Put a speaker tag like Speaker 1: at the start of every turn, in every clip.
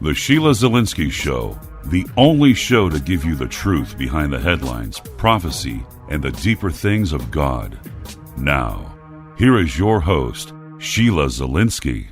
Speaker 1: The Sheila Zielinski Show, the only show to give you the truth behind the headlines, prophecy, and the deeper things of God. Now, here is your host, Sheila Zielinski.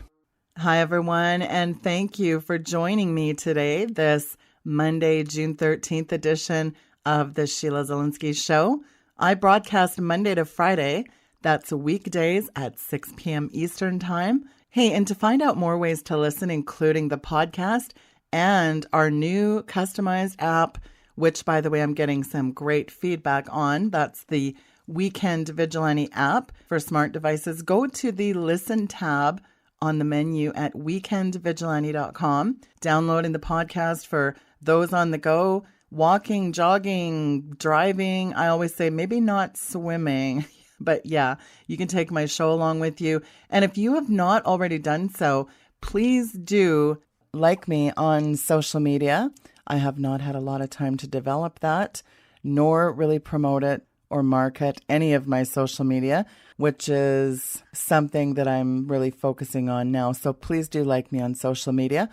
Speaker 2: Hi, everyone, and thank you for joining me today, this Monday, June 13th edition of the Sheila Zielinski Show. I broadcast Monday to Friday. That's weekdays at 6 p.m. Eastern Time. Hey, and to find out more ways to listen, including the podcast and our new customized app, which, by the way, I'm getting some great feedback on. That's the Weekend Vigilante app for smart devices. Go to the Listen tab on the menu at weekendvigilante.com. Downloading the podcast for those on the go, walking, jogging, driving. I always say maybe not swimming. But yeah, you can take my show along with you. And if you have not already done so, please do like me on social media. I have not had a lot of time to develop that, nor really promote it or market any of my social media, which is something that I'm really focusing on now. So please do like me on social media,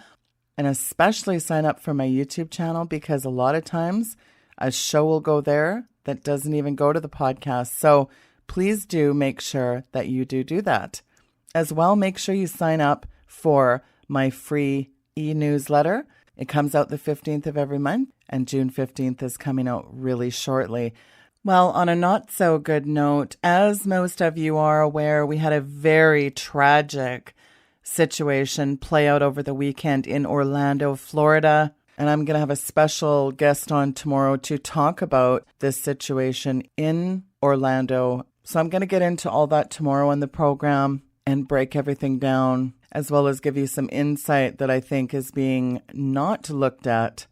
Speaker 2: and especially sign up for my YouTube channel, because a lot of times a show will go there that doesn't even go to the podcast. So please do make sure that you do that. As well, make sure you sign up for my free e-newsletter. It comes out the 15th of every month, and June 15th is coming out really shortly. Well, on a not so good note, as most of you are aware, we had a very tragic situation play out over the weekend in Orlando, Florida. And I'm going to have a special guest on tomorrow to talk about this situation in Orlando. So I'm going to get into all that tomorrow on the program and break everything down, as well as give you some insight that I think is being not looked at.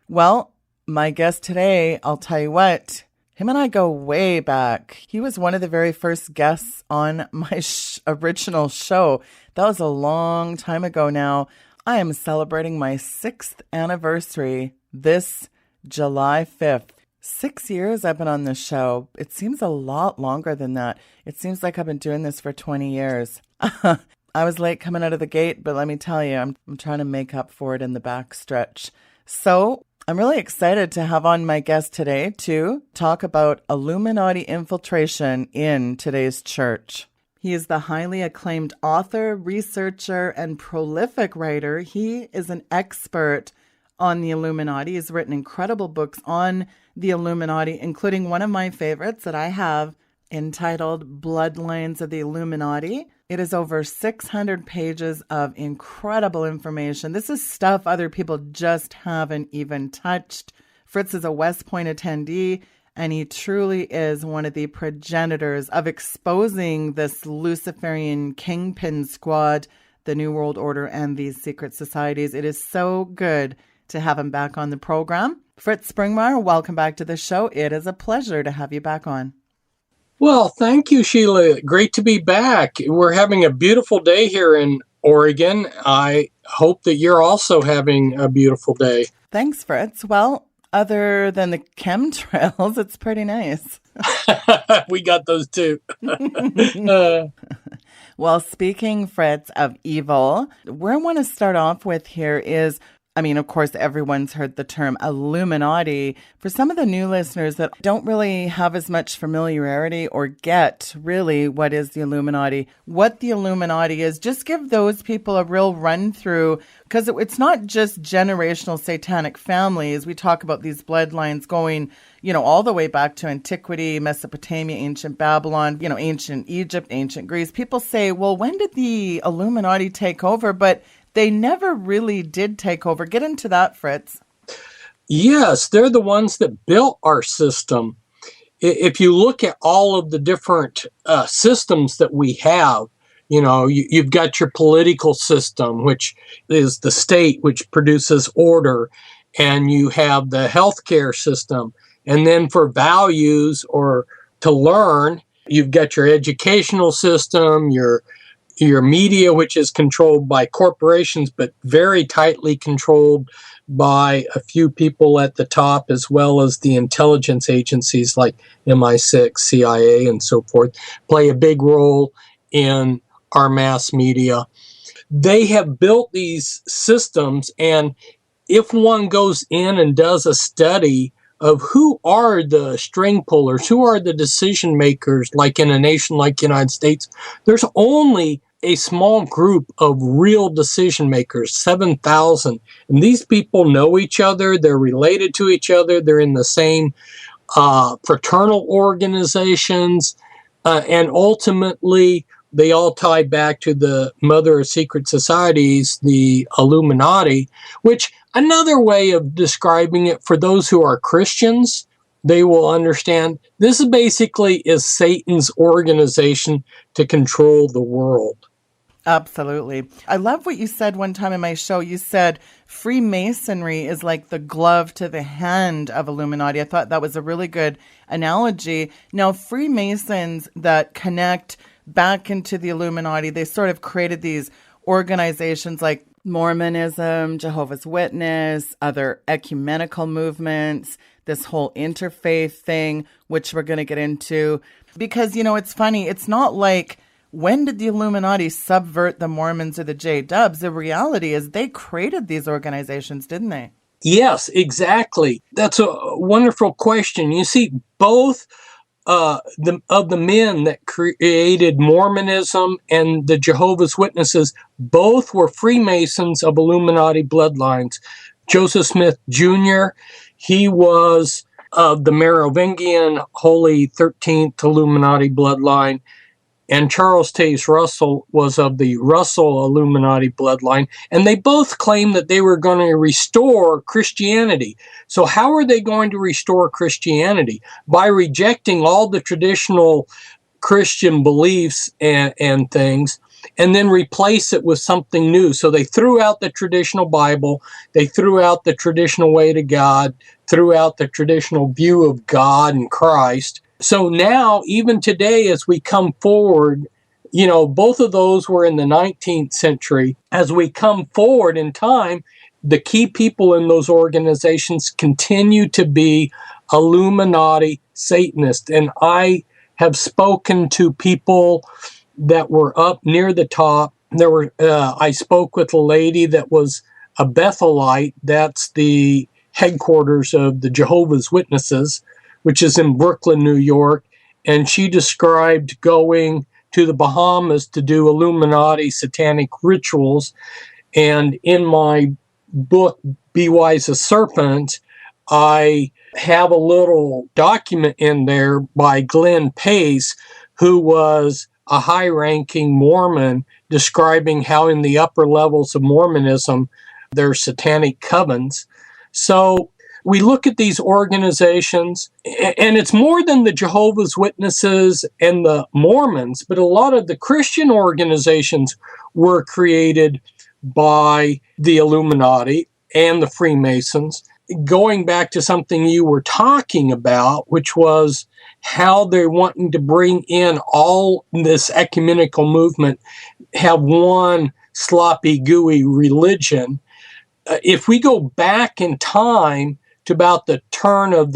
Speaker 2: Well, my guest today, I'll tell you what, him and I go way back. He was one of the very first guests on my original show. That was a long time ago now. I am celebrating my 6th anniversary this July 5th. 6 years I've been on this show. It seems a lot longer than that. It seems like I've been doing this for 20 years. I was late coming out of the gate, but let me tell you, I'm trying to make up for it in the back stretch. So I'm really excited to have on my guest today to talk about Illuminati infiltration in today's church. He is the highly acclaimed author, researcher, and prolific writer. He is an expert on the Illuminati. He's written incredible books on the Illuminati, including one of my favorites that I have entitled Bloodlines of the Illuminati. It is over 600 pages of incredible information. This is stuff other people just haven't even touched. Fritz is a West Point attendee, and he truly is one of the progenitors of exposing this Luciferian kingpin squad, the New World Order, and these secret societies. It is so good to have him back on the program. Fritz Springmeier, welcome back to the show. It is a pleasure to have you back on.
Speaker 3: Well, thank you, Sheila. Great to be back. We're having a beautiful day here in Oregon. I hope that you're also having a beautiful day.
Speaker 2: Thanks, Fritz. Well, other than the chemtrails, it's pretty nice.
Speaker 3: We got those too.
Speaker 2: Well, speaking, Fritz, of evil, where I want to start off with here is, of course, everyone's heard the term Illuminati. For some of the new listeners that don't really have as much familiarity or get really what is the Illuminati, what the Illuminati is, just give those people a real run through, because it's not just generational satanic families. We talk about these bloodlines going, all the way back to antiquity, Mesopotamia, ancient Babylon, ancient Egypt, ancient Greece. People say, well, when did the Illuminati take over? But they never really did take over. Get into that, Fritz.
Speaker 3: Yes, they're the ones that built our system. If you look at all of the different systems that we have, you've got your political system, which is the state, which produces order, and you have the healthcare system. And then for values or to learn, you've got your educational system, your media, which is controlled by corporations, but very tightly controlled by a few people at the top, as well as the intelligence agencies like MI6, CIA, and so forth, play a big role in our mass media. They have built these systems, and if one goes in and does a study of who are the string pullers, who are the decision makers, like in a nation like the United States, there's only a small group of real decision makers, 7,000. And these people know each other, they're related to each other, they're in the same fraternal organizations, and ultimately they all tie back to the mother of secret societies, the Illuminati, which another way of describing it for those who are Christians, they will understand this basically is Satan's organization to control the world.
Speaker 2: Absolutely. I love what you said one time in my show. You said Freemasonry is like the glove to the hand of Illuminati. I thought that was a really good analogy. Now, Freemasons that connect back into the Illuminati, they sort of created these organizations like Mormonism, Jehovah's Witness, other ecumenical movements, this whole interfaith thing, which we're going to get into. Because, it's funny. It's not like, when did the Illuminati subvert the Mormons or the J-Dubs? The reality is they created these organizations, didn't they?
Speaker 3: Yes, exactly. That's a wonderful question. You see, both the men that created Mormonism and the Jehovah's Witnesses, both were Freemasons of Illuminati bloodlines. Joseph Smith Jr., he was of the Merovingian Holy 13th Illuminati bloodline, and Charles Taze Russell was of the Russell Illuminati bloodline, and they both claimed that they were going to restore Christianity. So how are they going to restore Christianity? By rejecting all the traditional Christian beliefs and things, and then replace it with something new. So they threw out the traditional Bible, they threw out the traditional way to God, threw out the traditional view of God and Christ. So now, even today, as we come forward, both of those were in the 19th century. As we come forward in time, the key people in those organizations continue to be Illuminati Satanists. And I have spoken to people that were up near the top. I spoke with a lady that was a Bethelite. That's the headquarters of the Jehovah's Witnesses, which is in Brooklyn, New York, and she described going to the Bahamas to do Illuminati satanic rituals. And in my book, Be Wise as Serpents, I have a little document in there by Glenn Pace, who was a high-ranking Mormon, describing how in the upper levels of Mormonism, there's satanic covens. So we look at these organizations, and it's more than the Jehovah's Witnesses and the Mormons, but a lot of the Christian organizations were created by the Illuminati and the Freemasons. Going back to something you were talking about, which was how they're wanting to bring in all this ecumenical movement, have one sloppy, gooey religion. If we go back in time to about the turn of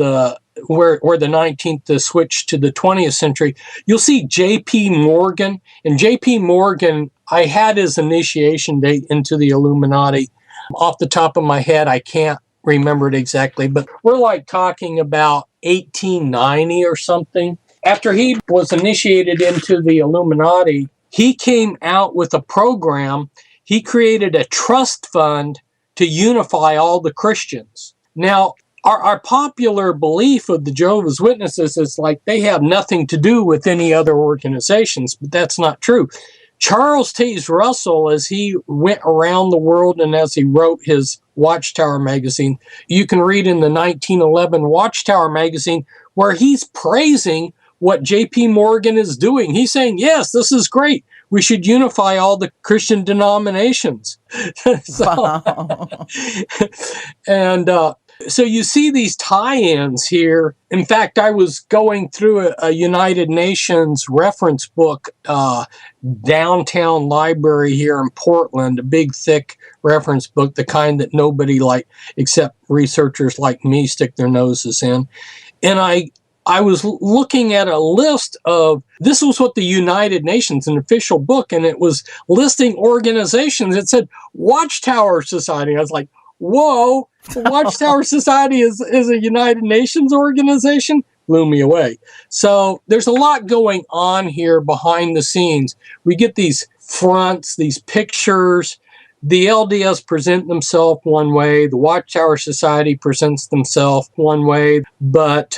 Speaker 3: where the 19th switched to the 20th century, you'll see J.P. Morgan. And J.P. Morgan, I had his initiation date into the Illuminati. Off the top of my head, I can't remember it exactly, but we're like talking about 1890 or something. After he was initiated into the Illuminati, he came out with a program. He created a trust fund to unify all the Christians. Now, our popular belief of the Jehovah's Witnesses is like they have nothing to do with any other organizations, but that's not true. Charles Taze Russell, as he went around the world and as he wrote his Watchtower magazine, you can read in the 1911 Watchtower magazine where he's praising what J.P. Morgan is doing. He's saying, yes, this is great. We should unify all the Christian denominations.
Speaker 2: Wow.
Speaker 3: And so you see these tie-ins here. In fact, I was going through a United Nations reference book, downtown library here in Portland, a big, thick reference book, the kind that nobody except researchers like me stick their noses in. And I was looking at a list of, this was what the United Nations, an official book, and it was listing organizations. It said Watchtower Society. I was like, whoa, the Watchtower Society is a United Nations organization? Blew me away. So there's a lot going on here behind the scenes. We get these fronts, these pictures. The LDS present themselves one way. The Watchtower Society presents themselves one way. But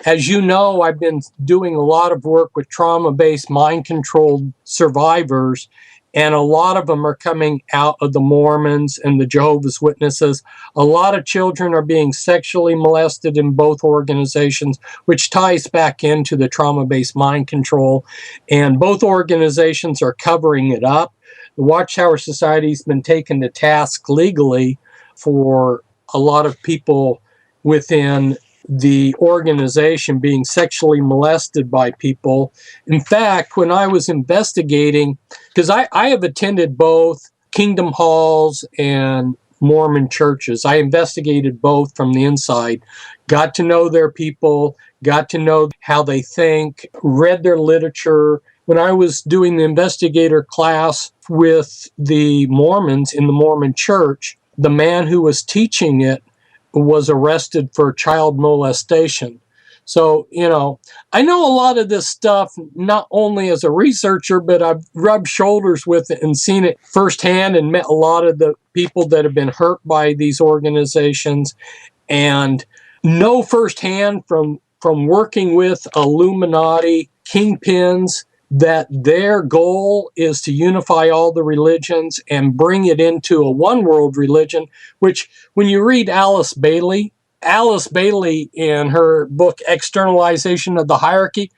Speaker 3: as you know, I've been doing a lot of work with trauma-based, mind-controlled survivors, and a lot of them are coming out of the Mormons and the Jehovah's Witnesses. A lot of children are being sexually molested in both organizations, which ties back into the trauma-based mind control, and both organizations are covering it up. The Watchtower Society's been taken to task legally for a lot of people within the organization being sexually molested by people. In fact, when I was investigating, because I have attended both Kingdom Halls and Mormon churches. I investigated both from the inside, got to know their people, got to know how they think, read their literature. When I was doing the investigator class with the Mormons in the Mormon church, the man who was teaching it was arrested for child molestation. So, I know a lot of this stuff, not only as a researcher, but I've rubbed shoulders with it and seen it firsthand and met a lot of the people that have been hurt by these organizations, and know firsthand from working with Illuminati kingpins that their goal is to unify all the religions and bring it into a one world religion, which when you read Alice Bailey in her book, Externalization of the Hierarchy,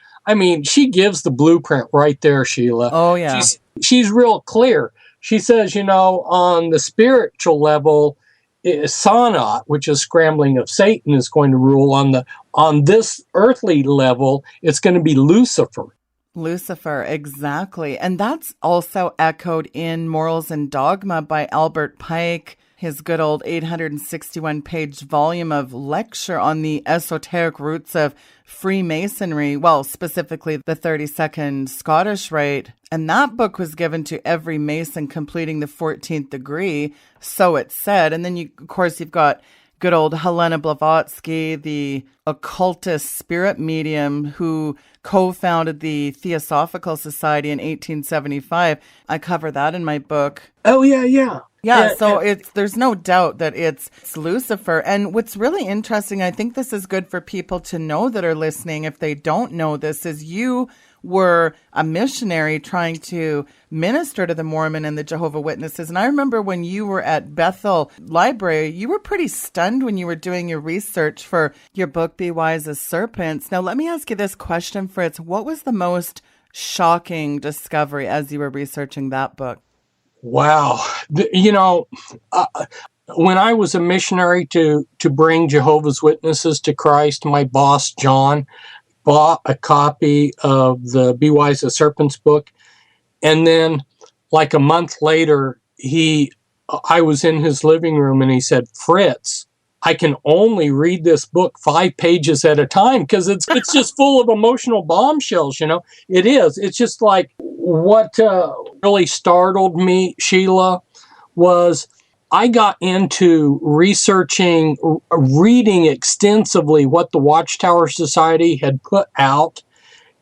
Speaker 3: she gives the blueprint right there, Sheila.
Speaker 2: Oh, yeah.
Speaker 3: She's real clear. She says, on the spiritual level, Sanat, which is scrambling of Satan, is going to rule. On this earthly level, it's going to be Lucifer.
Speaker 2: Lucifer, exactly. And that's also echoed in Morals and Dogma by Albert Pike, his good old 861-page volume of lecture on the esoteric roots of Freemasonry, well, specifically the 32nd Scottish Rite. And that book was given to every Mason completing the 14th degree, so it said. And then, of course, you've got good old Helena Blavatsky, the occultist spirit medium who co-founded the Theosophical Society in 1875. I cover that in my book.
Speaker 3: Oh, yeah.
Speaker 2: Yeah, there's no doubt that it's Lucifer. And what's really interesting, I think this is good for people to know that are listening, if they don't know this, is you were a missionary trying to minister to the Mormon and the Jehovah Witnesses. And I remember when you were at Bethel Library, you were pretty stunned when you were doing your research for your book, Be Wise as Serpents. Now, let me ask you this question, Fritz. What was the most shocking discovery as you were researching that book?
Speaker 3: Wow. When I was a missionary to bring Jehovah's Witnesses to Christ, my boss, John, bought a copy of the Be Wise as Serpents book. And then like a month later, I was in his living room and he said, Fritz, I can only read this book 5 pages at a time because it's just full of emotional bombshells, It is. It's just like what really startled me, Sheila, was I got into reading extensively what the Watchtower Society had put out.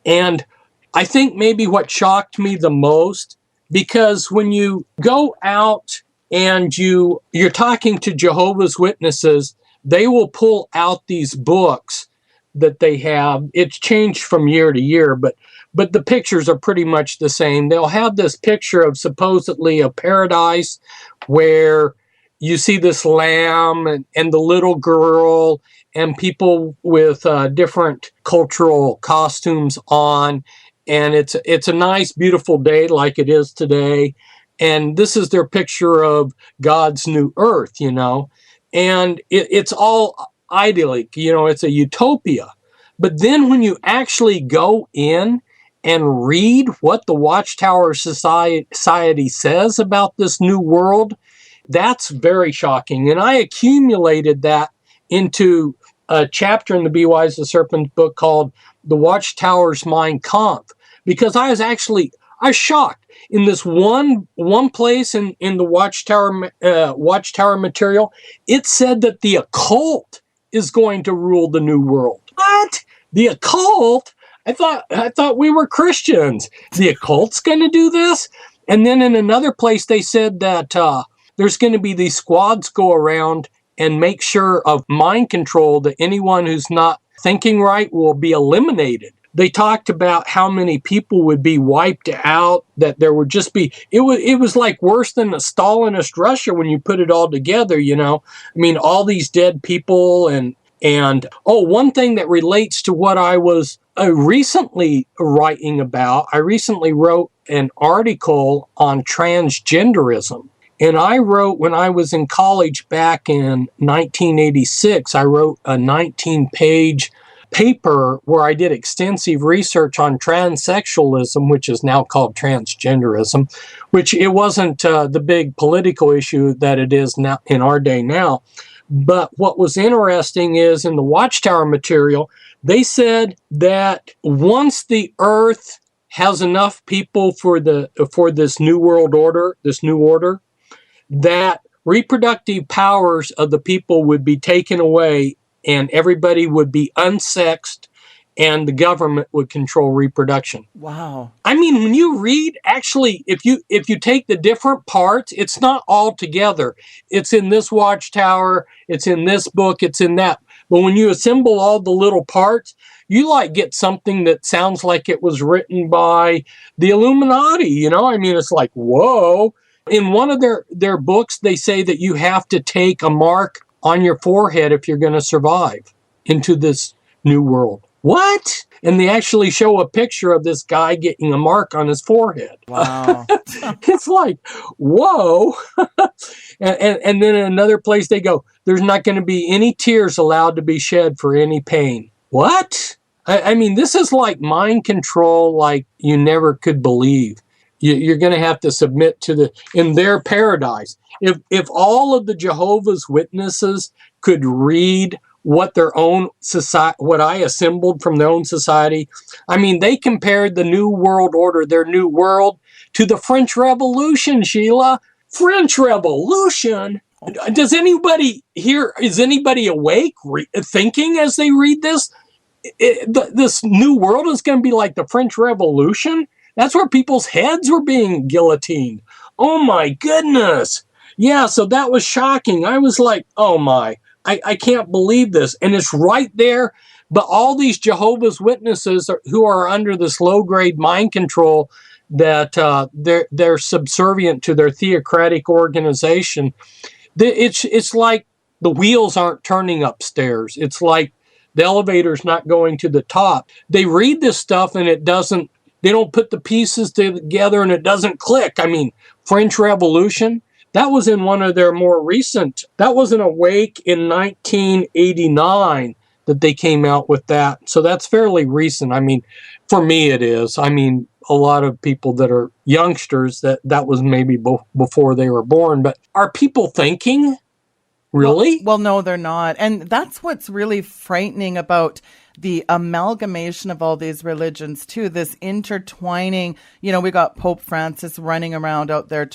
Speaker 3: And I think maybe what shocked me the most, because when you go out and you're talking to Jehovah's Witnesses, they will pull out these books that they have. It's changed from year to year, but but the pictures are pretty much the same. They'll have this picture of supposedly a paradise where you see this lamb and the little girl and people with different cultural costumes on. And it's a nice, beautiful day like it is today. And this is their picture of God's new earth, and it's all idyllic, it's a utopia. But then when you actually go in and read what the Watchtower Society says about this new world, that's very shocking. And I accumulated that into a chapter in the Be Wise the Serpents book called The Watchtower's Mein Kampf, because I was shocked. In this one place in the Watchtower material, it said that the occult is going to rule the new world. What? The occult? I thought we were Christians. The occult's going to do this? And then in another place, they said that there's going to be these squads go around and make sure of mind control, that anyone who's not thinking right will be eliminated. They talked about how many people would be wiped out, that there would just be, it was like worse than the Stalinist Russia when you put it all together, I mean, all these dead people and one thing that relates to what I was recently writing about, I recently wrote an article on transgenderism. And I wrote, when I was in college back in 1986, I wrote a 19-page paper where I did extensive research on transsexualism, which is now called transgenderism, which it wasn't the big political issue that it is now in our day now. But what was interesting is in the Watchtower material, they said that once the Earth has enough people for this new world order, that reproductive powers of the people would be taken away and everybody would be unsexed and the government would control reproduction.
Speaker 2: Wow.
Speaker 3: I mean, when you read, actually, if you take the different parts, it's not all together. It's in this Watchtower, it's in this book, it's in that. But when you assemble all the little parts, you get something that sounds like it was written by the Illuminati, I mean, it's like, whoa. In one of their books, they say that you have to take a mark on your forehead if you're going to survive into this new world. What? And they actually show a picture of this guy getting a mark on his forehead.
Speaker 2: Wow.
Speaker 3: It's like, whoa. and then in another place they go, there's not going to be any tears allowed to be shed for any pain. What? I mean, this is like mind control like you never could believe. You're going to have to submit in their paradise. If all of the Jehovah's Witnesses could read what their own society, what I assembled from their own society, I mean, they compared the New World Order, their new world, to the French Revolution, Sheila. French Revolution? Does anybody here, is anybody awake, thinking as they read this? This new world is going to be like the French Revolution? That's where people's heads were being guillotined. Oh my goodness. Yeah, so that was shocking. I was like, oh my, I can't believe this. And it's right there. But all these Jehovah's Witnesses who are under this low-grade mind control that they're subservient to their theocratic organization, it's like the wheels aren't turning upstairs. It's like the elevator's not going to the top. They read this stuff and they don't put the pieces together and it doesn't click. I mean, French Revolution, that was in one of their more recent, that was in Awake in 1989 that they came out with that. So that's fairly recent. I mean, for me it is. I mean, a lot of people that are youngsters, that was maybe before they were born. But are people thinking? Really?
Speaker 2: Well, no, they're not. And that's what's really frightening about the amalgamation of all these religions too, this intertwining. We got Pope Francis running around out there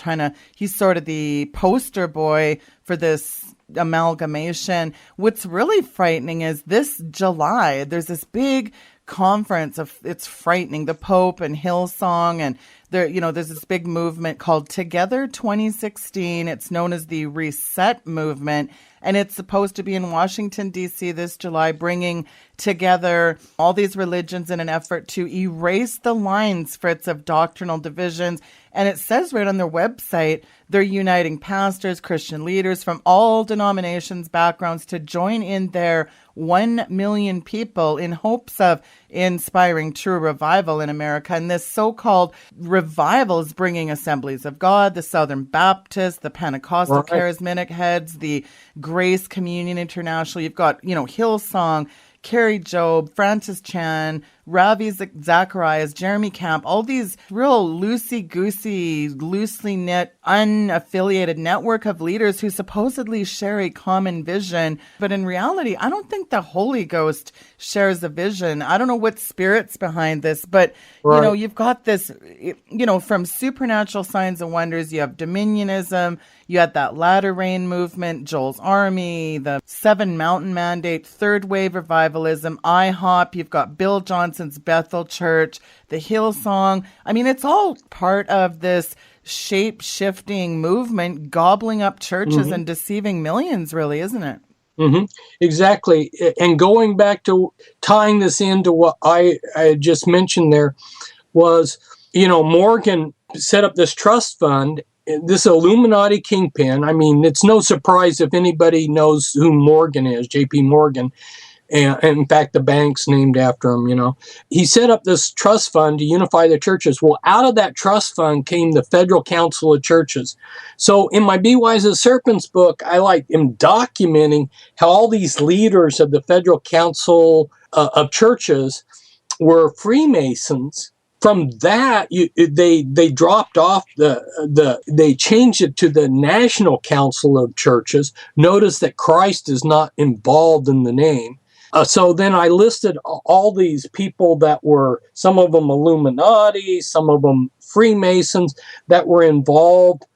Speaker 2: he's sort of the poster boy for this amalgamation. What's really frightening is this July, there's this big conference it's frightening. The Pope and Hillsong, and there's this big movement called Together 2016. It's known as the Reset Movement, and it's supposed to be in Washington, D.C. this July, bringing together all these religions in an effort to erase the lines, Fritz, of doctrinal divisions. And it says right on their website, they're uniting pastors, Christian leaders from all denominations, backgrounds to join in their 1 million people in hopes of inspiring true revival in America. And this so-called revival is bringing Assemblies of God, the Southern Baptists, the Pentecostal Charismatic Heads, the Grace Communion International. You've got, Hillsong, Carrie Job, Francis Chan, Ravi Zacharias, Jeremy Camp, all these real loosey-goosey, loosely knit, unaffiliated network of leaders who supposedly share a common vision. But in reality, I don't think the Holy Ghost shares a vision. I don't know what spirit's behind this, but, you've got this, from supernatural signs and wonders, you have dominionism, you had that latter rain movement, Joel's Army, the 7 Mountain Mandate, third wave revivalism, IHOP, you've got Bill Johnson's Bethel Church, the Hillsong. I mean, it's all part of this shape-shifting movement, gobbling up churches and deceiving millions, really, isn't it?
Speaker 3: Mm-hmm. Exactly. And going back to tying this into what I just mentioned there was, Morgan set up this trust fund, this Illuminati kingpin. I mean, it's no surprise if anybody knows who Morgan is, J.P. Morgan. And in fact, the bank's named after him, He set up this trust fund to unify the churches. Well, out of that trust fund came the Federal Council of Churches. So in my Be Wise as Serpents book, I am documenting how all these leaders of the Federal Council of Churches were Freemasons. From that, they dropped off they changed it to the National Council of Churches. Notice that Christ is not involved in the name. So then I listed all these people that were, some of them Illuminati, some of them Freemasons, that were involved.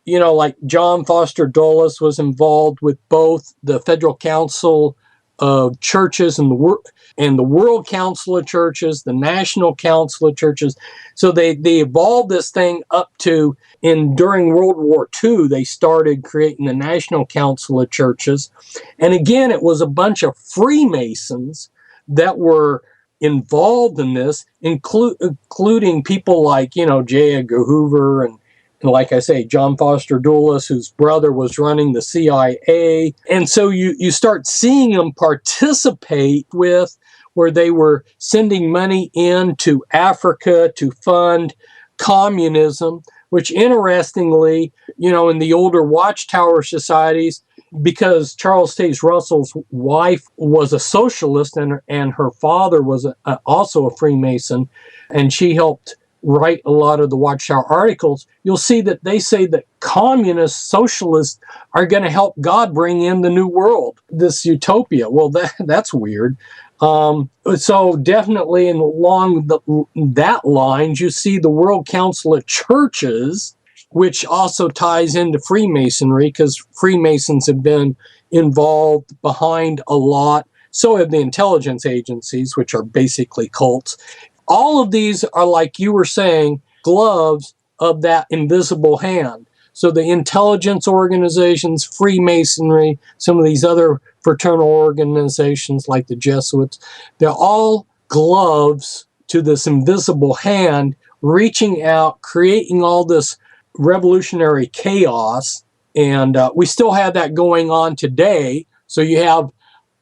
Speaker 3: Like John Foster Dulles was involved with both the Federal Council of Churches and the World Council of Churches, the National Council of Churches. So they evolved this thing up to, during World War II, they started creating the National Council of Churches. And again, it was a bunch of Freemasons that were involved in this, including people like, J. Edgar Hoover and like I say, John Foster Dulles, whose brother was running the CIA. And so you start seeing them participate with, where they were sending money into Africa to fund communism, which interestingly, in the older Watchtower societies, because Charles Taze Russell's wife was a socialist and her father was also a Freemason, and she helped write a lot of the Watchtower articles, you'll see that they say that communist socialists are going to help God bring in the new world, this utopia. Well, that's weird. So definitely along that lines, you see the World Council of Churches, which also ties into Freemasonry, because Freemasons have been involved behind a lot. So have the intelligence agencies, which are basically cults. All of these are, like you were saying, gloves of that invisible hand. So the intelligence organizations, Freemasonry, some of these other fraternal organizations like the Jesuits, they're all gloves to this invisible hand, reaching out, creating all this revolutionary chaos. And we still have that going on today. So you have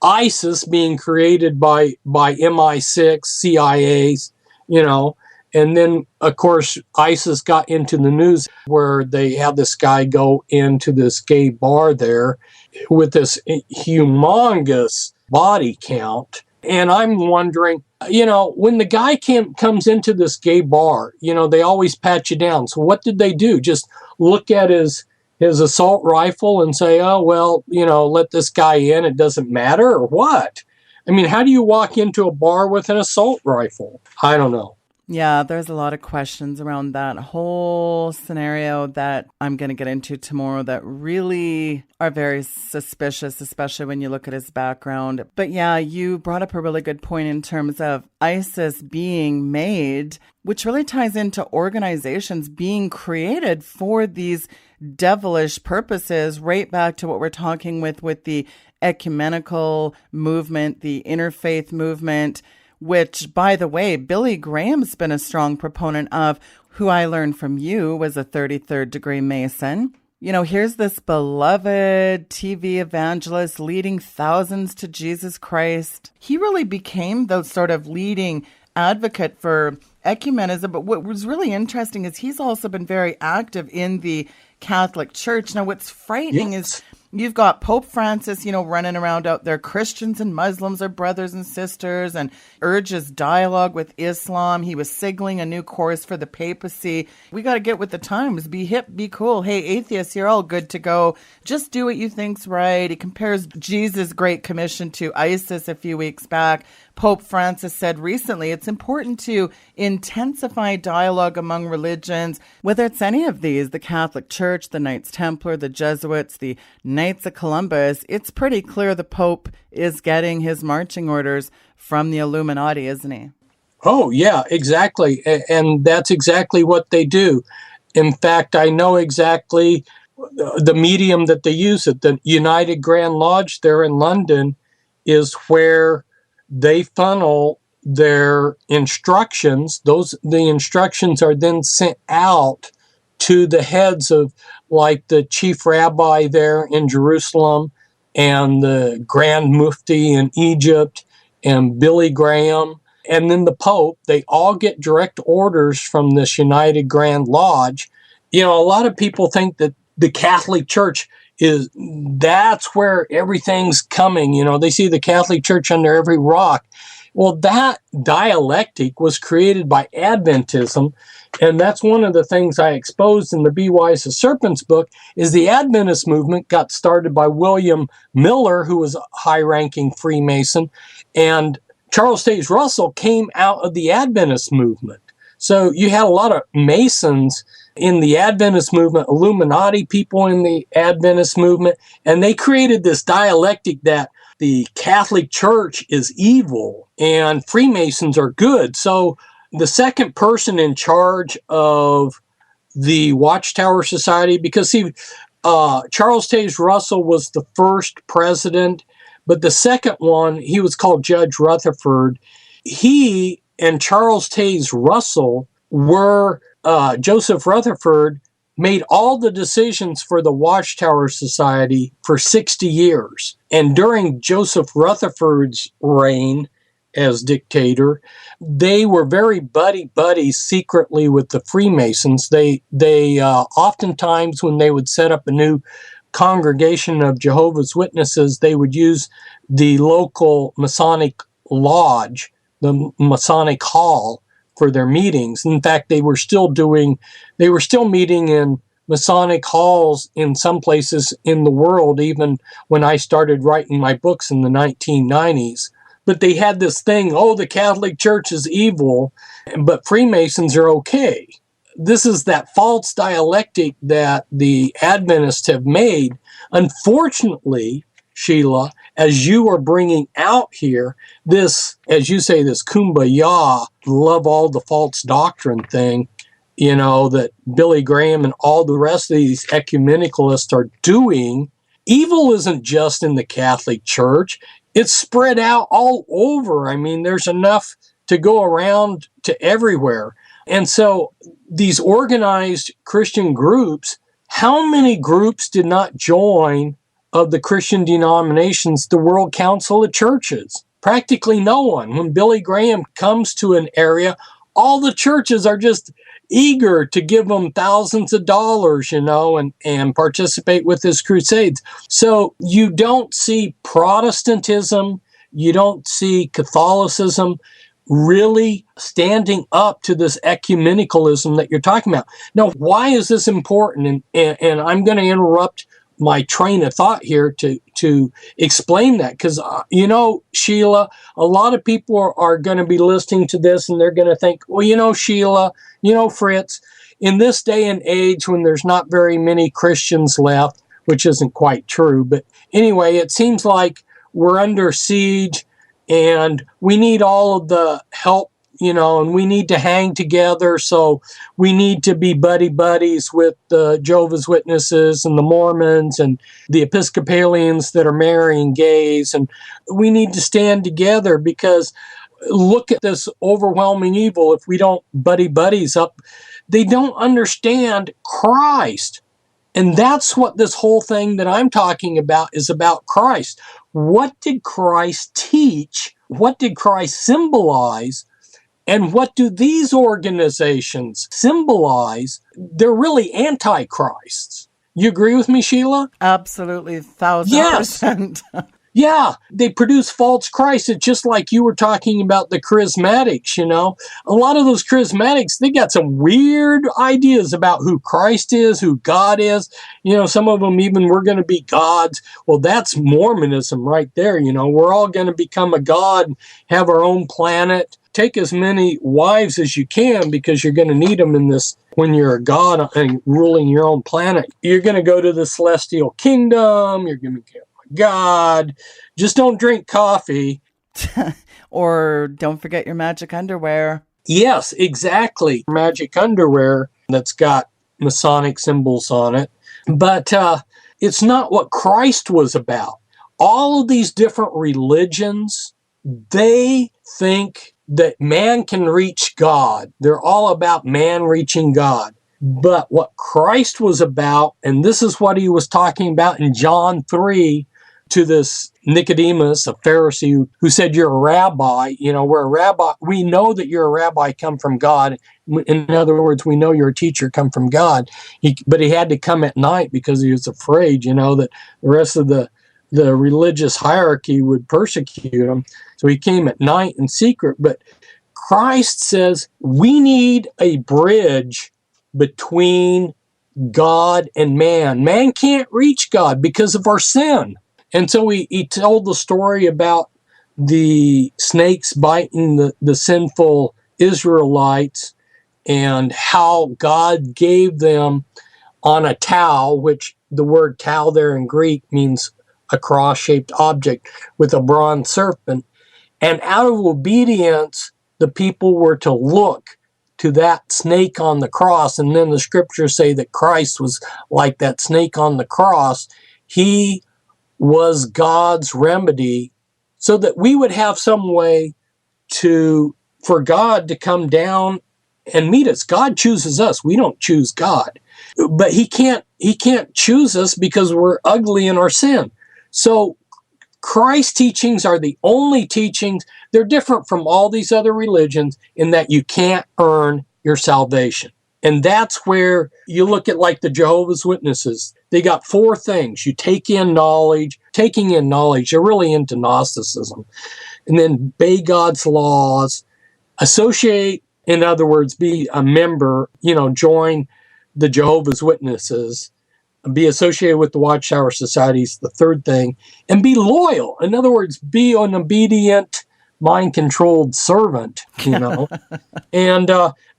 Speaker 3: ISIS being created by MI6, CIAs, and then, of course, ISIS got into the news where they had this guy go into this gay bar there with this humongous body count. And I'm wondering, when the guy comes into this gay bar, they always pat you down. So what did they do? Just look at his assault rifle and say, oh, well, let this guy in, it doesn't matter, or what? I mean, how do you walk into a bar with an assault rifle? I don't know.
Speaker 2: Yeah, there's a lot of questions around that whole scenario that I'm going to get into tomorrow that really are very suspicious, especially when you look at his background. But yeah, you brought up a really good point in terms of ISIS being made, which really ties into organizations being created for these devilish purposes, right back to what we're talking with the ecumenical movement, the interfaith movement, which, by the way, Billy Graham's been a strong proponent of, who I learned from you was a 33rd degree Mason. You know, here's this beloved TV evangelist leading thousands to Jesus Christ. He really became the sort of leading advocate for ecumenism. But what was really interesting is he's also been very active in the Catholic Church. Now, what's frightening is you've got Pope Francis, running around out there. Christians and Muslims are brothers and sisters, and urges dialogue with Islam. He was signaling a new course for the papacy. We got to get with the times. Be hip, be cool. Hey, atheists, you're all good to go. Just do what you think's right. He compares Jesus' Great Commission to ISIS a few weeks back. Pope Francis said recently it's important to intensify dialogue among religions, whether it's any of these, the Catholic Church, the Knights Templar, the Jesuits, the Knights of Columbus. It's pretty clear the Pope is getting his marching orders from the Illuminati, isn't he?
Speaker 3: Oh, yeah, exactly. And that's exactly what they do. In fact, I know exactly the medium that they use at the United Grand Lodge there in London is where they funnel their instructions. The instructions are then sent out to the heads of, like, the chief rabbi there in Jerusalem and the Grand Mufti in Egypt and Billy Graham and then the Pope. They all get direct orders from this United Grand Lodge. A lot of people think that the Catholic Church that's where everything's coming. They see the Catholic Church under every rock. Well, that dialectic was created by Adventism, and that's one of the things I exposed in the Be Wise to Serpents book, is the Adventist movement got started by William Miller, who was a high-ranking Freemason, and Charles Taze Russell came out of the Adventist movement. So you had a lot of Masons in the Adventist movement, Illuminati people in the Adventist movement, and they created this dialectic that the Catholic Church is evil and Freemasons are good. So the second person in charge of the Watchtower Society, because Charles Taze Russell was the first president, but the second one, he was called Judge Rutherford. He and Charles Taze Russell were Joseph Rutherford made all the decisions for the Watchtower Society for 60 years. And during Joseph Rutherford's reign as dictator, they were very buddy-buddy secretly with the Freemasons. They oftentimes, when they would set up a new congregation of Jehovah's Witnesses, they would use the local Masonic lodge, the Masonic Hall, for their meetings. In fact, they were still meeting in Masonic halls in some places in the world, even when I started writing my books in the 1990s. But they had this thing, the Catholic Church is evil, but Freemasons are okay. This is that false dialectic that the Adventists have made. Unfortunately, Sheila, as you are bringing out here, this, as you say, this kumbaya, love all the false doctrine thing, that Billy Graham and all the rest of these ecumenicalists are doing, evil isn't just in the Catholic Church. It's spread out all over. I mean, there's enough to go around to everywhere. And so these organized Christian groups, how many groups did not join of the Christian denominations, the World Council of Churches? Practically no one. When Billy Graham comes to an area, all the churches are just eager to give him thousands of dollars, and participate with his crusades. So you don't see Protestantism, you don't see Catholicism really standing up to this ecumenicalism that you're talking about. Now, why is this important? And I'm going to interrupt my train of thought here to to explain that. Because, Sheila, a lot of people are going to be listening to this and they're going to think, well, Sheila, Fritz, in this day and age when there's not very many Christians left, which isn't quite true. But anyway, it seems like we're under siege and we need all of the help, and we need to hang together. So we need to be buddies with the Jehovah's Witnesses and the Mormons and the Episcopalians that are marrying gays. And we need to stand together because look at this overwhelming evil. If we don't buddies up, they don't understand Christ. And that's what this whole thing that I'm talking about is about Christ. What did Christ teach? What did Christ symbolize? And what do these organizations symbolize? They're really antichrists. You agree with me, Sheila?
Speaker 2: Absolutely, 1,000%.
Speaker 3: Yeah, they produce false Christs. It's just like you were talking about the charismatics, A lot of those charismatics, they got some weird ideas about who Christ is, who God is. Some of them even, we're going to be gods. Well, that's Mormonism right there, We're all going to become a god and have our own planet. Take as many wives as you can because you're going to need them in this. When you're a god and ruling your own planet, you're going to go to the celestial kingdom. You're going to become a god. Just don't drink coffee.
Speaker 2: Or don't forget your magic underwear.
Speaker 3: Yes, exactly. Magic underwear that's got Masonic symbols on it. But it's not what Christ was about. All of these different religions, they think that man can reach God. They're all about man reaching God. But what Christ was about, and this is what he was talking about in John 3 to this Nicodemus, a Pharisee, who said, you're a rabbi. We're a rabbi. We know that you're a rabbi come from God. In other words, we know you're a teacher come from God. But he had to come at night because he was afraid, that the rest of the religious hierarchy would persecute him. So he came at night in secret. But Christ says we need a bridge between God and man. Man can't reach God because of our sin. And so he told the story about the snakes biting the sinful Israelites and how God gave them on a towel, which the word towel there in Greek means a cross-shaped object with a bronze serpent. And out of obedience, the people were to look to that snake on the cross. And then the scriptures say that Christ was like that snake on the cross. He was God's remedy so that we would have some way for God to come down and meet us. God chooses us. We don't choose God. But he can't choose us because we're ugly in our sin. So Christ's teachings are the only teachings. They're different from all these other religions in that you can't earn your salvation. And that's where you look at like the Jehovah's Witnesses. They got 4 things. You take in knowledge. Taking in knowledge, they're really into Gnosticism. And then obey God's laws. Associate, in other words, be a member, join the Jehovah's Witnesses. Be associated with the Watchtower Societies, the 3rd thing, and be loyal. In other words, be an obedient, mind-controlled servant, And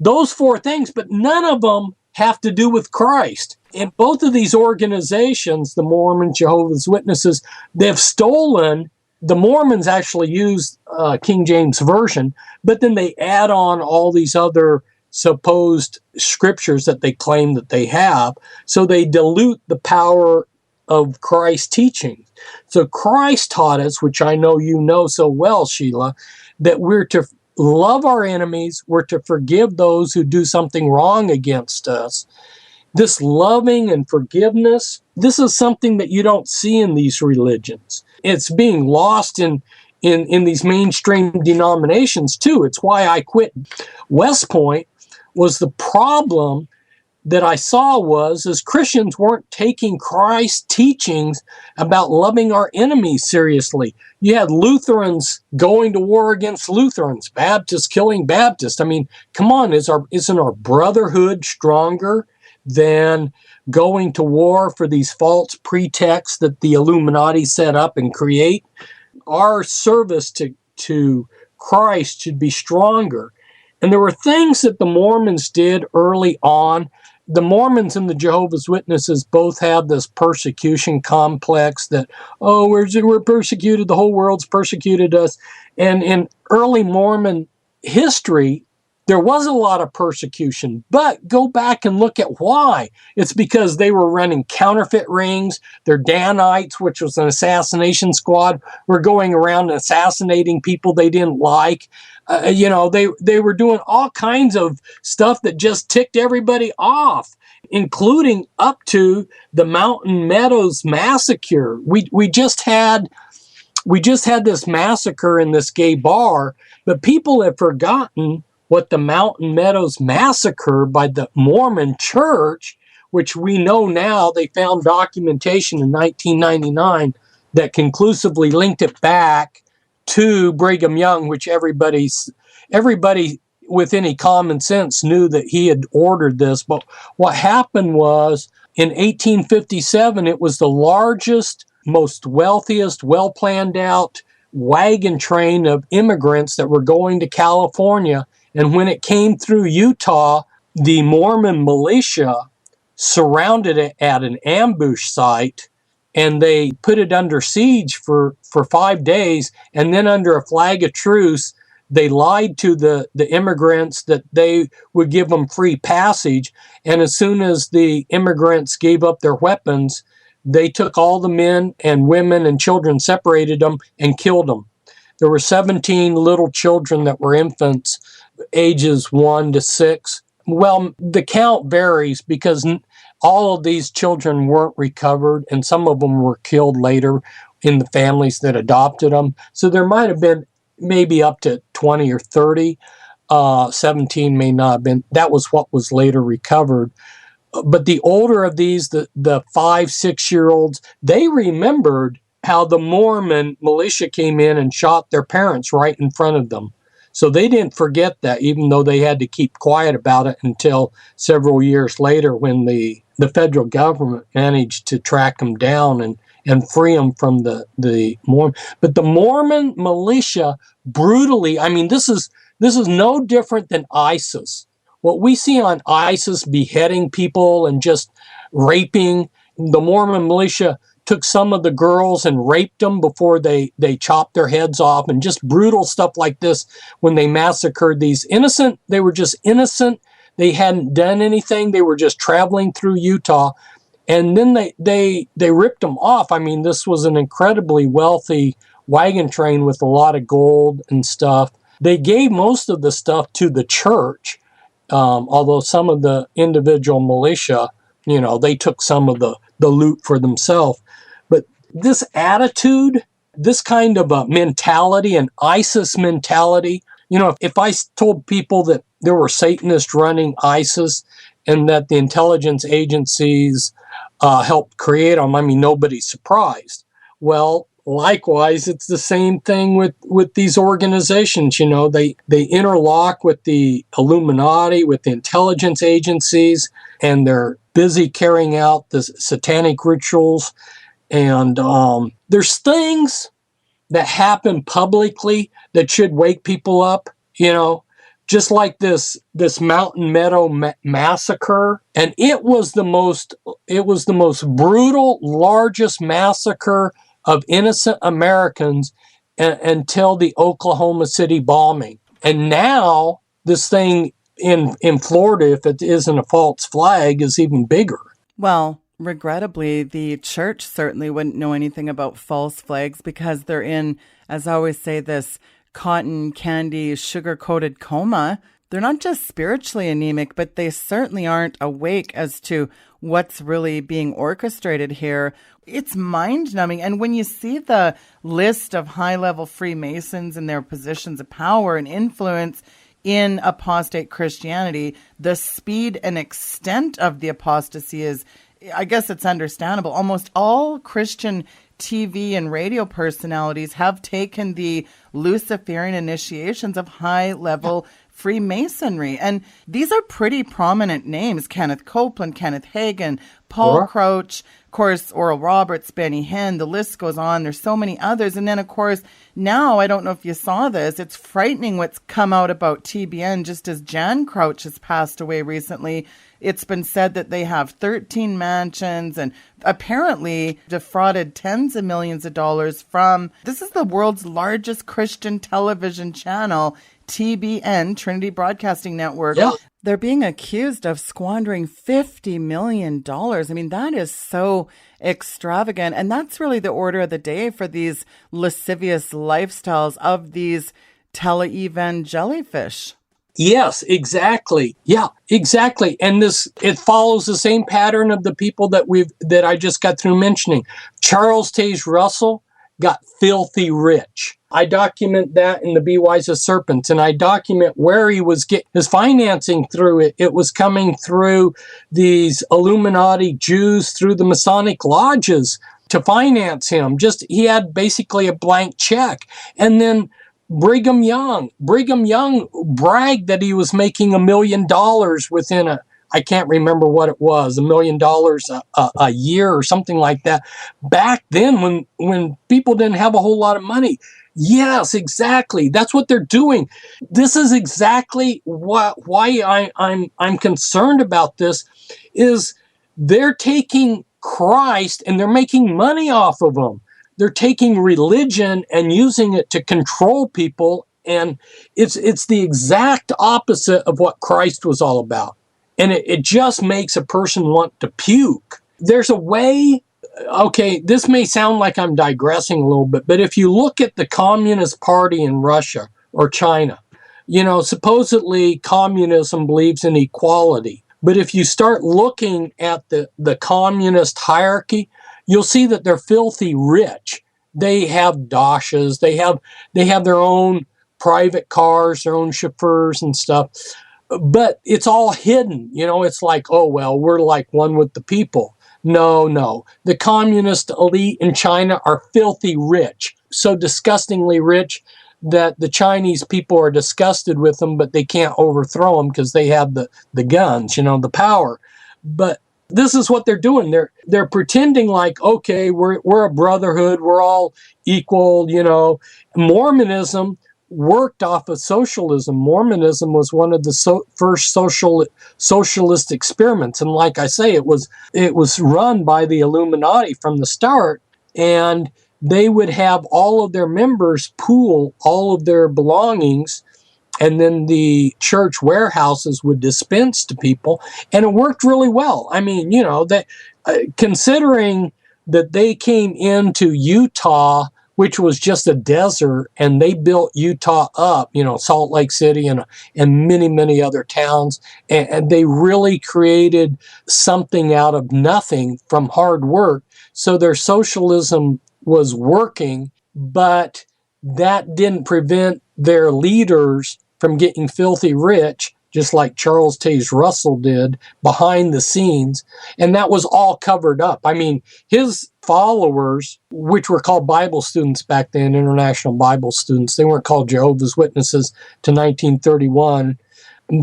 Speaker 3: those 4 things, but none of them have to do with Christ. And both of these organizations, the Mormons, Jehovah's Witnesses, they've stolen. The Mormons actually use King James Version, but then they add on all these other supposed scriptures that they claim that they have, so they dilute the power of Christ's teaching. So Christ taught us, which I know you know so well, Sheila, that we're to love our enemies, we're to forgive those who do something wrong against us. This loving and forgiveness, this is something that you don't see in these religions. It's being lost in these mainstream denominations too. It's why I quit West Point. Was the problem that I saw was as Christians weren't taking Christ's teachings about loving our enemies seriously. You had Lutherans going to war against Lutherans, Baptists killing Baptists. I mean, come on, isn't our brotherhood stronger than going to war for these false pretexts that the Illuminati set up and create. Our service to Christ should be stronger. And there were things that the Mormons did early on. The Mormons and the Jehovah's Witnesses both have this persecution complex that, oh, we're persecuted, the whole world's persecuted us. And in early Mormon history, there was a lot of persecution, but go back and look at why. It's because they were running counterfeit rings. Their Danites, which was an assassination squad, were going around assassinating people they didn't like. They were doing all kinds of stuff that just ticked everybody off, including up to the Mountain Meadows massacre. We just had this massacre in this gay bar, but people have forgotten what the Mountain Meadows massacre by the Mormon Church, which we know now, they found documentation in 1999 that conclusively linked it back to Brigham Young, which everybody with any common sense knew that he had ordered this. But what happened was, in 1857, it was the largest, most wealthiest, well-planned out wagon train of immigrants that were going to California. And when it came through Utah, the Mormon militia surrounded it at an ambush site, and they put it under siege for 5 days. And then under a flag of truce, they lied to the immigrants that they would give them free passage. And as soon as the immigrants gave up their weapons, they took all the men and women and children, separated them, and killed them. There were 17 little children that were infants, ages 1 to 6. Well, the count varies because all of these children weren't recovered, and some of them were killed later in the families that adopted them. So there might have been maybe up to 20 or 30. 17 may not have been. That was what was later recovered. But the older of these, the 5-6-year-olds, they remembered how the Mormon militia came in and shot their parents right in front of them. So they didn't forget that, even though they had to keep quiet about it until several years later when the federal government managed to track them down and free them from the Mormon. But the Mormon militia brutally, I mean, this is no different than ISIS. What we see on ISIS, beheading people and just raping, the Mormon militia took some of the girls and raped them before they chopped their heads off, and just brutal stuff like this when they massacred these innocent. They were just innocent. They hadn't done anything. They were just traveling through Utah. And then they ripped them off. I mean, this was an incredibly wealthy wagon train with a lot of gold and stuff. They gave most of the stuff to the church, although some of the individual militia, they took some of the loot for themselves. But this attitude, this kind of a mentality, an ISIS mentality, if I told people that there were Satanists running ISIS and that the intelligence agencies helped create them, I mean, nobody's surprised. Well, likewise, it's the same thing with these organizations. They interlock with the Illuminati, with the intelligence agencies, and they're busy carrying out the satanic rituals. And there's things that happen publicly that should wake people up, just like this Mountain Meadow massacre. And it was the most brutal, largest massacre of innocent Americans until the Oklahoma City bombing. And now this thing in Florida, if it isn't a false flag, is even bigger.
Speaker 2: Well, regrettably, the church certainly wouldn't know anything about false flags because they're in, as I always say, this cotton candy, sugar-coated coma. They're not just spiritually anemic, but they certainly aren't awake as to what's really being orchestrated here. It's mind-numbing. And when you see the list of high-level Freemasons and their positions of power and influence in apostate Christianity, the speed and extent of the apostasy is, I guess it's understandable. Almost all Christian TV and radio personalities have taken the Luciferian initiations of high-level Freemasonry. And these are pretty prominent names: Kenneth Copeland, Kenneth Hagin, Paul Crouch, of course, Oral Roberts, Benny Hinn, the list goes on. There's so many others. And then, of course, now, I don't know if you saw this, it's frightening what's come out about TBN just as Jan Crouch has passed away recently. It's been said that they have 13 mansions and apparently defrauded tens of millions of dollars from, this is the world's largest Christian television channel, TBN, Trinity Broadcasting Network.
Speaker 3: Yeah.
Speaker 2: They're being accused of squandering $50 million. I mean, that is so extravagant. And that's really the order of the day for these lascivious lifestyles of these tele-evan jellyfish.
Speaker 3: Yes, exactly. Yeah, exactly. And it follows the same pattern of the people that I just got through mentioning. Charles Taze Russell got filthy rich. I document that in the Be Wise as Serpents, and I document where he was getting his financing through it. It was coming through these Illuminati Jews through the Masonic lodges to finance him. He had basically a blank check. And then Brigham Young bragged that he was making $1 million within I can't remember what it was, $1 million a year or something like that. Back then when people didn't have a whole lot of money. Yes, exactly. That's what they're doing. This is exactly why I'm concerned about this, is they're taking Christ and they're making money off of him. They're taking religion and using it to control people, and it's the exact opposite of what Christ was all about. And it just makes a person want to puke. There's a way, okay, this may sound like I'm digressing a little bit, but if you look at the Communist Party in Russia or China, supposedly communism believes in equality. But if you start looking at the communist hierarchy, you'll see that they're filthy rich. They have doshes, they have their own private cars, their own chauffeurs and stuff. But it's all hidden. It's like, oh, well, we're like one with the people. No. The communist elite in China are filthy rich, so disgustingly rich that the Chinese people are disgusted with them, but they can't overthrow them because they have the guns, the power. But this is what they're doing. They're pretending like, okay, we're a brotherhood, we're all equal. Mormonism worked off of socialism. Mormonism was one of the first socialist experiments, and like I say, it was run by the Illuminati from the start, and they would have all of their members pool all of their belongings, and then the church warehouses would dispense to people, and it worked really well. I mean, that considering that they came into Utah, which was just a desert, and they built Utah up, Salt Lake City and many, many other towns, and they really created something out of nothing from hard work. So their socialism was working, but that didn't prevent their leaders from getting filthy rich, just like Charles Taze Russell did behind the scenes. And that was all covered up. I mean, his followers, which were called Bible students back then, International Bible Students, they weren't called Jehovah's Witnesses to 1931,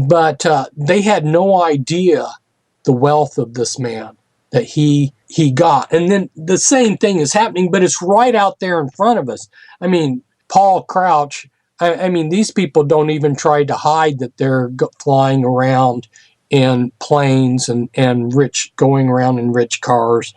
Speaker 3: but they had no idea the wealth of this man that he got. And then the same thing is happening, but it's right out there in front of us. I mean, Paul Crouch, I mean, these people don't even try to hide that they're flying around in planes and going around in rich cars.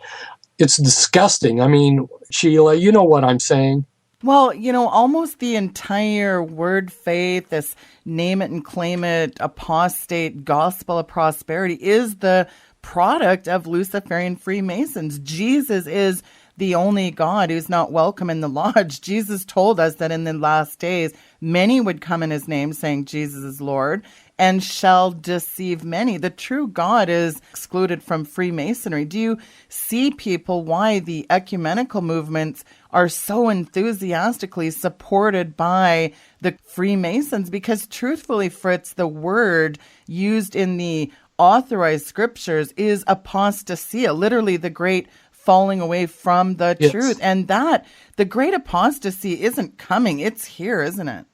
Speaker 3: It's disgusting. I mean, Sheila, you know what I'm saying?
Speaker 2: Well, almost the entire word faith, this name it and claim it, apostate gospel of prosperity, is the product of Luciferian Freemasons. Jesus is the only God who's not welcome in the lodge. Jesus told us that in the last days, many would come in his name saying Jesus is Lord and shall deceive many. The true God is excluded from Freemasonry. Do you see, people, why the ecumenical movements are so enthusiastically supported by the Freemasons? Because truthfully, Fritz, the word used in the authorized scriptures is apostasia, literally the great falling away from the truth. And that, the great apostasy isn't coming. It's here, isn't it?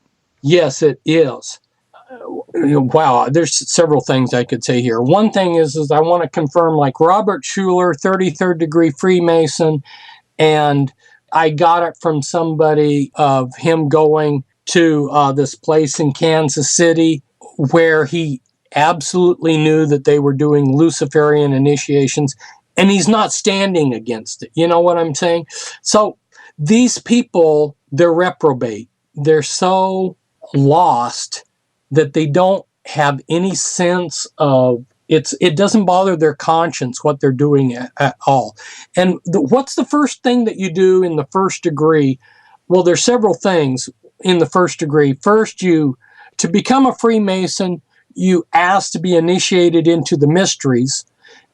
Speaker 3: Yes, it is. Wow, there's several things I could say here. One thing is I want to confirm, like Robert Schuller, 33rd degree Freemason, and I got it from somebody of him going to this place in Kansas City where he absolutely knew that they were doing Luciferian initiations, and he's not standing against it. You know what I'm saying? So these people, they're reprobate. They're so lost that they don't have any sense of it doesn't bother their conscience what they're doing at all. And what's the first thing that you do in the first degree? Well, there's several things in the first degree. First, to become a Freemason, you ask to be initiated into the mysteries.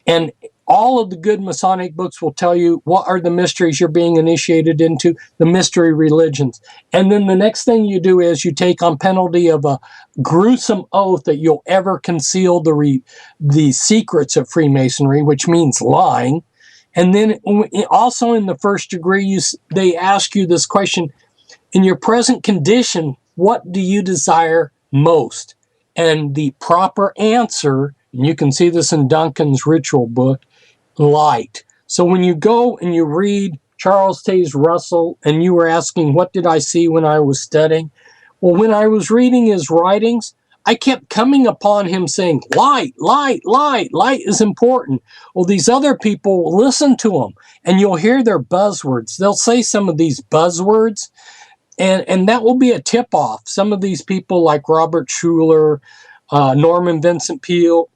Speaker 3: And all of the good Masonic books will tell you what are the mysteries you're being initiated into, the mystery religions. And then the next thing you do is you take on penalty of a gruesome oath that you'll ever conceal the secrets of Freemasonry, which means lying. And then also in the first degree, they ask you this question: in your present condition, what do you desire most? And the proper answer, and you can see this in Duncan's ritual book, light. So when you go and you read Charles Taze Russell and you were asking, what did I see when I was studying? Well, when I was reading his writings, I kept coming upon him saying, light, light, light, light is important. Well, these other people listen to him, and you'll hear their buzzwords. They'll say some of these buzzwords, and that will be a tip-off. Some of these people like Robert Schuller, Norman Vincent Peale,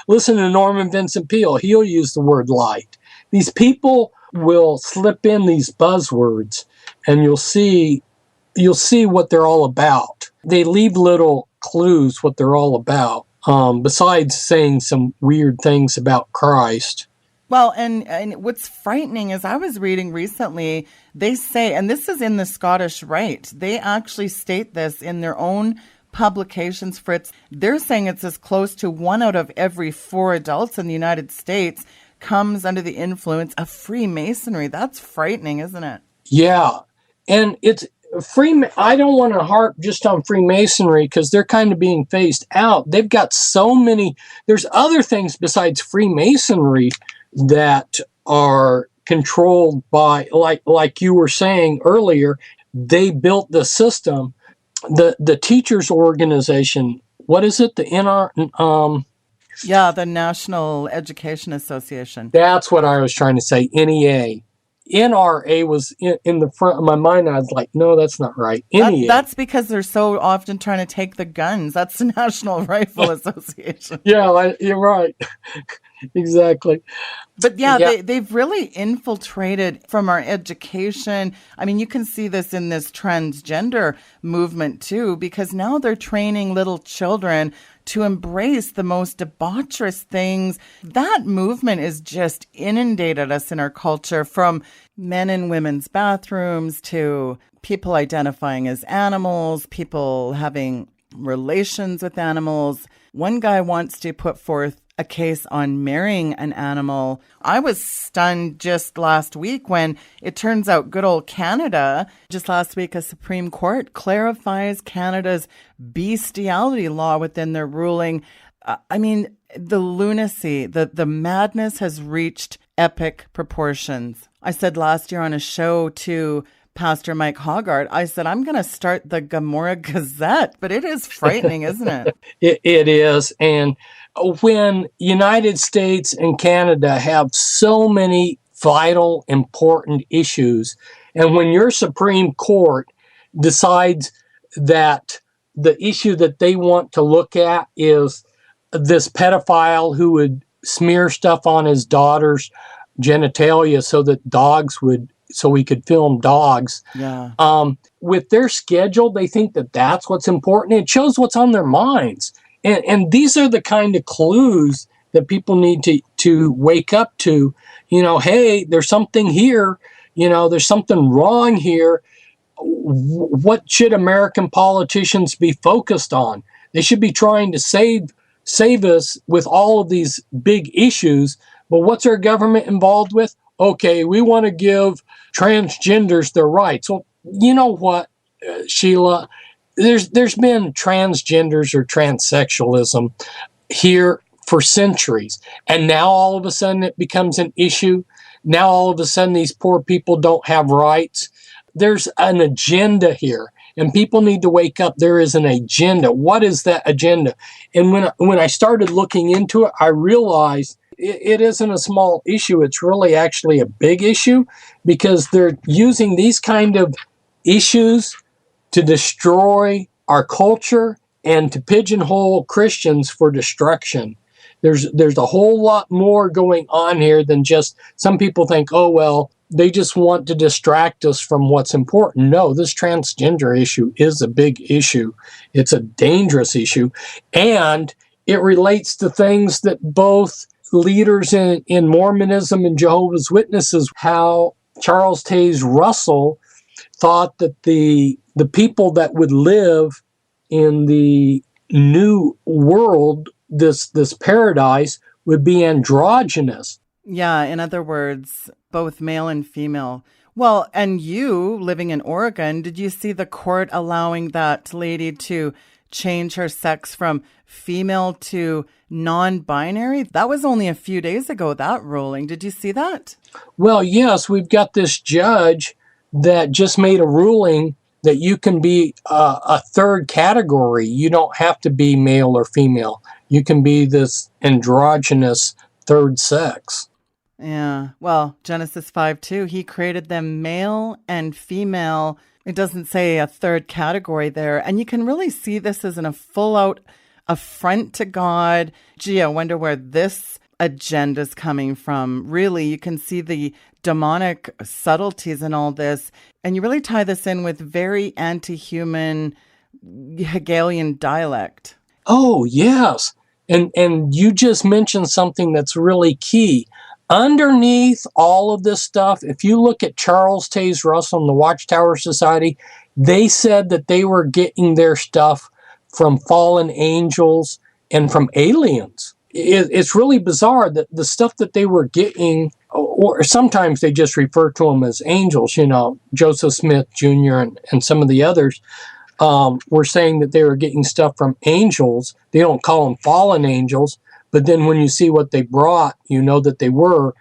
Speaker 3: listen to Norman Vincent Peale. He'll use the word light. These people will slip in these buzzwords, and you'll see what they're all about. They leave little clues what they're all about, besides saying some weird things about Christ.
Speaker 2: Well, and what's frightening is I was reading recently, they say, and this is in the Scottish Rite, they actually state this in their own publications, Fritz. They're saying it's as close to 1 out of every 4 adults in the United States comes under the influence of Freemasonry. That's frightening, isn't it?
Speaker 3: Yeah. And it's I don't want to harp just on Freemasonry because they're kind of being phased out. They've got so many, there's other things besides Freemasonry that are controlled by, like you were saying earlier, they built the system. The teachers organization, what is it? The
Speaker 2: the National Education Association.
Speaker 3: That's what I was trying to say. NEA. NRA was in the front of my mind. I was like, no, that's not right. NEA.
Speaker 2: That's because they're so often trying to take the guns. That's the National Rifle Association.
Speaker 3: Yeah, you're right. Exactly.
Speaker 2: But they've really infiltrated from our education. I mean, you can see this in this transgender movement too, because now they're training little children to embrace the most debaucherous things. That movement is just inundated us in our culture, from men and women's bathrooms to people identifying as animals, people having relations with animals. One guy wants to put forth a case on marrying an animal. I was stunned just last week when it turns out good old Canada, just last week, a Supreme Court clarifies Canada's bestiality law within their ruling. I mean, the lunacy, the madness has reached epic proportions. I said last year on a show to Pastor Mike Hoggart, I said, I'm going to start the Gomorrah Gazette, but it is frightening, isn't it?
Speaker 3: It is. And when United States and Canada have so many vital, important issues, and when your Supreme Court decides that the issue that they want to look at is this pedophile who would smear stuff on his daughter's genitalia so we could film dogs.
Speaker 2: Yeah.
Speaker 3: With their schedule, they think that that's what's important. It shows what's on their minds. And these are the kind of clues that people need to wake up to. You know, hey, there's something here. You know, there's something wrong here. What should American politicians be focused on? They should be trying to save us with all of these big issues. But what's our government involved with? Okay, we want to give transgenders their rights. Well, you know what, Sheila? there's been transgenders or transsexualism here for centuries. And now all of a sudden it becomes an issue. Now all of a sudden these poor people don't have rights. There's an agenda here, and people need to wake up. There is an agenda. What is that agenda? And when I started looking into it, I realized it isn't a small issue. It's really actually a big issue, because they're using these kind of issues to destroy our culture and to pigeonhole Christians for destruction. There's a whole lot more going on here than just, some people think, oh, well, they just want to distract us from what's important. No, this transgender issue is a big issue. It's a dangerous issue. And it relates to things that both leaders in Mormonism and Jehovah's Witnesses, how Charles Taze Russell thought that the people that would live in the new world, this paradise, would be androgynous.
Speaker 2: Yeah, in other words, both male and female. Well, and you, living in Oregon, did you see the court allowing that lady to change her sex from female to non-binary? That was only a few days ago, that ruling. Did you see that?
Speaker 3: Well, yes, we've got this judge that just made a ruling that you can be a third category. You don't have to be male or female. You can be this androgynous third sex.
Speaker 2: Yeah. Well, Genesis 5:2, he created them male and female. It doesn't say a third category there. And you can really see this as a full-out affront to God. Gee, I wonder where this agenda is coming from. Really, you can see the demonic subtleties in all this. And you really tie this in with very anti-human Hegelian dialect.
Speaker 3: Oh, yes. And you just mentioned something that's really key. Underneath all of this stuff, if you look at Charles Taze Russell and the Watchtower Society, they said that they were getting their stuff from fallen angels and from aliens. It's really bizarre that the stuff that they were getting, or sometimes they just refer to them as angels, Joseph Smith Jr. and some of the others, were saying that they were getting stuff from angels. They don't call them fallen angels. But then when you see what they brought, you know that they were.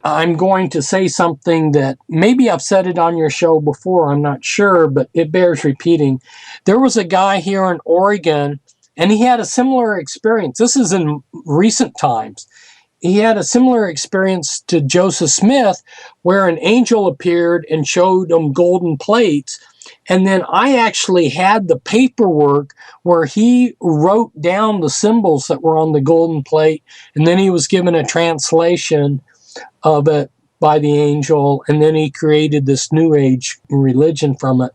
Speaker 3: I'm going to say something that maybe I've said it on your show before, I'm not sure, but it bears repeating. There was a guy here in Oregon, and he had a similar experience. This is in recent times. He had a similar experience to Joseph Smith, where an angel appeared and showed him golden plates. And then I actually had the paperwork where he wrote down the symbols that were on the golden plate, and then he was given a translation of it by the angel, and then he created this New Age religion from it.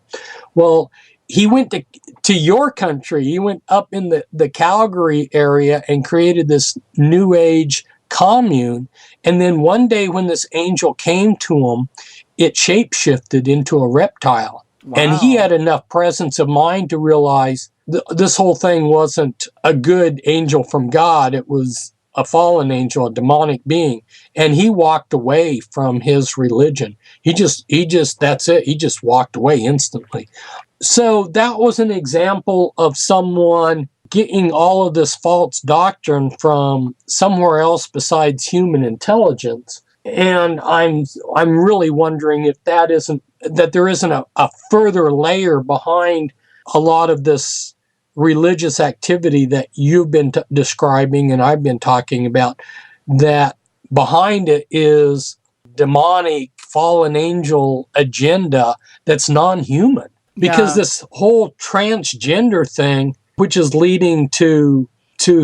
Speaker 3: Well, he went to your country. He went up in the Calgary area and created this New Age commune. And then one day when this angel came to him, it shapeshifted into a reptile. Wow. And he had enough presence of mind to realize this whole thing wasn't a good angel from God. It was a fallen angel, a demonic being. And he walked away from his religion. He just, that's it. He just walked away instantly. So that was an example of someone getting all of this false doctrine from somewhere else besides human intelligence. And I'm really wondering if there isn't a further layer behind a lot of this religious activity that you've been describing and I've been talking about, that behind it is demonic fallen angel agenda that's non-human. Because this whole transgender thing, which is leading to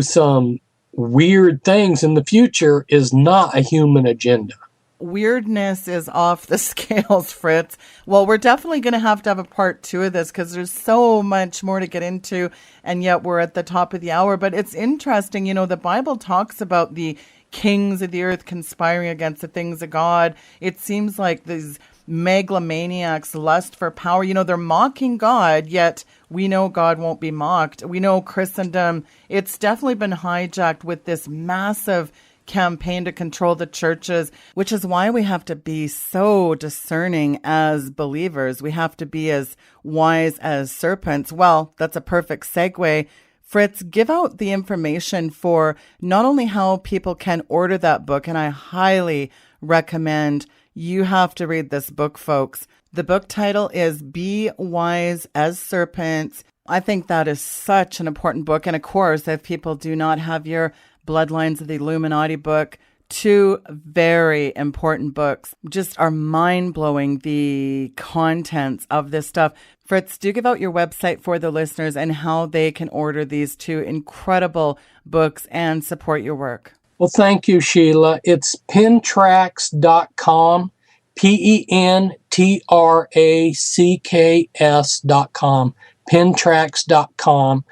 Speaker 3: some weird things in the future, is not a human agenda.
Speaker 2: Weirdness is off the scales, Fritz. Well, we're definitely going to have a part 2 of this, because there's so much more to get into, and yet we're at the top of the hour. But it's interesting, the Bible talks about the kings of the earth conspiring against the things of God. It seems like these megalomaniacs lust for power. They're mocking God, yet we know God won't be mocked. We know Christendom, it's definitely been hijacked with this massive campaign to control the churches, which is why we have to be so discerning as believers. We have to be as wise as serpents. Well, that's a perfect segue. Fritz, give out the information for not only how people can order that book, and I highly recommend you have to read this book, folks. The book title is Be Wise as Serpents. I think that is such an important book. And of course, if people do not have your Bloodlines of the Illuminati book, two very important books, just are mind-blowing, the contents of this stuff. Fritz, do give out your website for the listeners and how they can order these two incredible books and support your work.
Speaker 3: Well, thank you, Sheila. It's pentracks.com, pentracks.com, pentracks.com.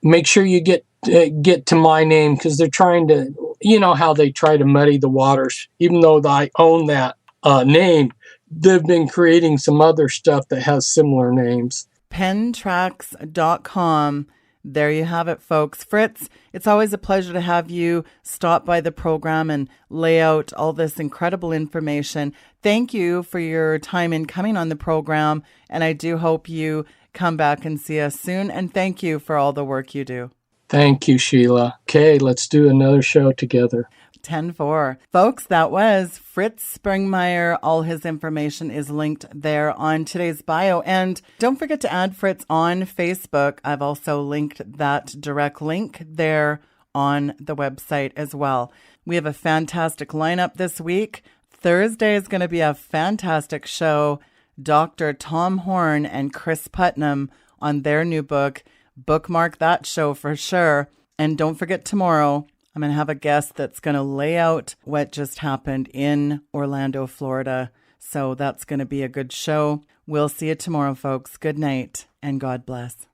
Speaker 3: Make sure you get to my name, because they're trying to, you know how they try to muddy the waters. Even though I own that name, they've been creating some other stuff that has similar names.
Speaker 2: pentracks.com. There you have it, folks. Fritz, it's always a pleasure to have you stop by the program and lay out all this incredible information. Thank you for your time in coming on the program, and I do hope you come back and see us soon. And thank you for all the work you do.
Speaker 3: Thank you, Sheila. Okay, let's do another show together.
Speaker 2: 10-4. Folks, that was Fritz Springmeier. All his information is linked there on today's bio. And don't forget to add Fritz on Facebook. I've also linked that direct link there on the website as well. We have a fantastic lineup this week. Thursday is going to be a fantastic show. Dr. Tom Horn and Chris Putnam on their new book. Bookmark that show for sure. And don't forget tomorrow, I'm going to have a guest that's going to lay out what just happened in Orlando, Florida. So that's going to be a good show. We'll see you tomorrow, folks. Good night and God bless.